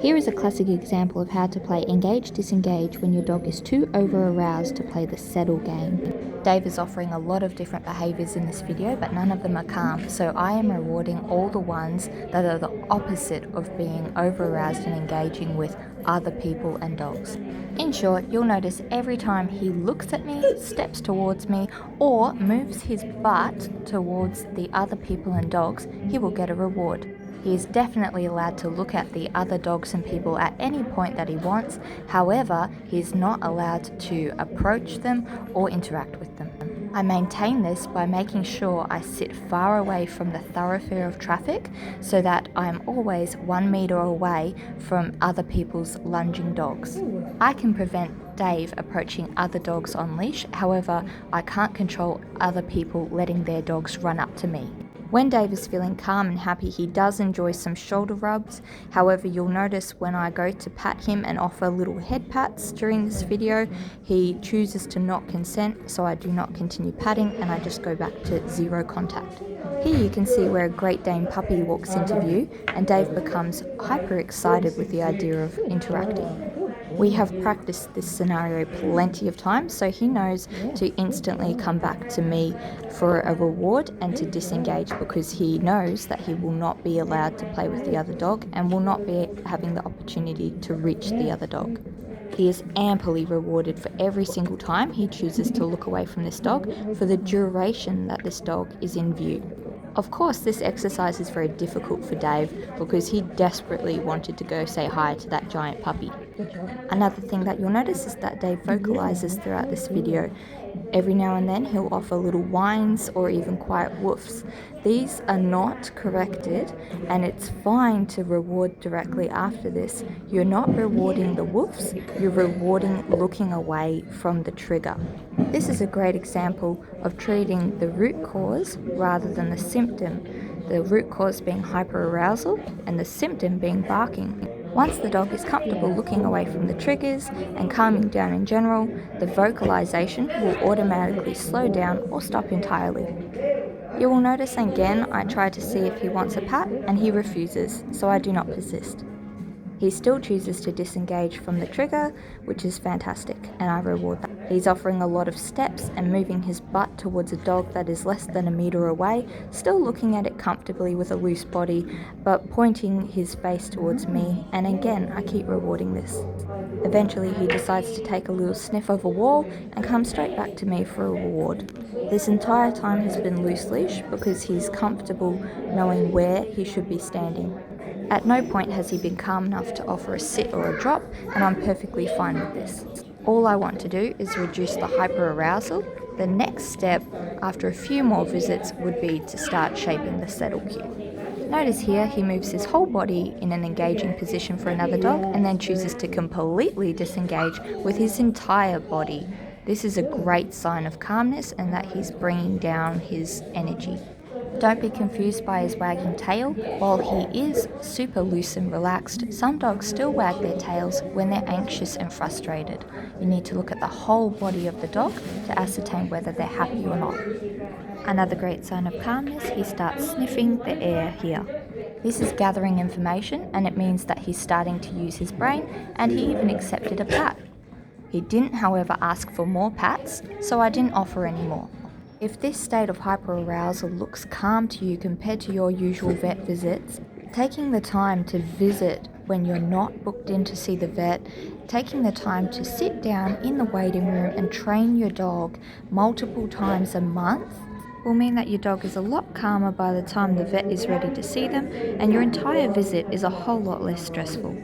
Here is a classic example of how to play Engage, Disengage when your dog is too over-aroused to play the settle game. Dave is offering a lot of different behaviours in this video, but none of them are calm, so I am rewarding all the ones that are the opposite of being over-aroused and engaging with other people and dogs. In short, you'll notice every time he looks at me, steps towards me, or moves his butt towards the other people and dogs, he will get a reward. He is definitely allowed to look at the other dogs and people at any point that he wants. However, he is not allowed to approach them or interact with them. I maintain this by making sure I sit far away from the thoroughfare of traffic so that I am always 1 metre away from other people's lunging dogs. I can prevent Dave approaching other dogs on leash, however, I can't control other people letting their dogs run up to me. When Dave is feeling calm and happy, he does enjoy some shoulder rubs. However, you'll notice when I go to pat him and offer little head pats during this video, he chooses to not consent, so I do not continue patting and I just go back to 0 contact. Here you can see where a Great Dane puppy walks into view and Dave becomes hyper excited with the idea of interacting. We have practiced this scenario plenty of times, so he knows to instantly come back to me for a reward and to disengage, because he knows that he will not be allowed to play with the other dog and will not be having the opportunity to reach the other dog. He is amply rewarded for every single time he chooses to look away from this dog for the duration that this dog is in view. Of course, this exercise is very difficult for Dave because he desperately wanted to go say hi to that giant puppy. Another thing that you'll notice is that Dave vocalizes throughout this video. Every now and then he'll offer little whines or even quiet woofs. These are not corrected, and it's fine to reward directly after this. You're not rewarding the woofs, you're rewarding looking away from the trigger. This is a great example of treating the root cause rather than the symptom. The root cause being hyperarousal and the symptom being barking. Once the dog is comfortable looking away from the triggers and calming down in general, the vocalization will automatically slow down or stop entirely. You will notice again I try to see if he wants a pat and he refuses, so I do not persist. He still chooses to disengage from the trigger, which is fantastic, and I reward that. He's offering a lot of steps and moving his butt towards a dog that is less than 1 metre away, still looking at it comfortably with a loose body, but pointing his face towards me, and again I keep rewarding this. Eventually he decides to take a little sniff of a wall and come straight back to me for a reward. This entire time has been loose leash because he's comfortable knowing where he should be standing. At no point has he been calm enough to offer a sit or a drop, and I'm perfectly fine with this. All I want to do is reduce the hyperarousal. The next step, after a few more visits, would be to start shaping the settle cue. Notice here he moves his whole body in an engaging position for another dog and then chooses to completely disengage with his entire body. This is a great sign of calmness and that he's bringing down his energy. Don't be confused by his wagging tail. While he is super loose and relaxed, some dogs still wag their tails when they're anxious and frustrated. You need to look at the whole body of the dog to ascertain whether they're happy or not. Another great sign of calmness, he starts sniffing the air here. This is gathering information, and it means that he's starting to use his brain, and he even accepted a pat. He didn't, however, ask for more pats, so I didn't offer any more. If this state of hyperarousal looks calm to you compared to your usual vet visits, taking the time to visit when you're not booked in to see the vet, taking the time to sit down in the waiting room and train your dog multiple times a month will mean that your dog is a lot calmer by the time the vet is ready to see them, and your entire visit is a whole lot less stressful.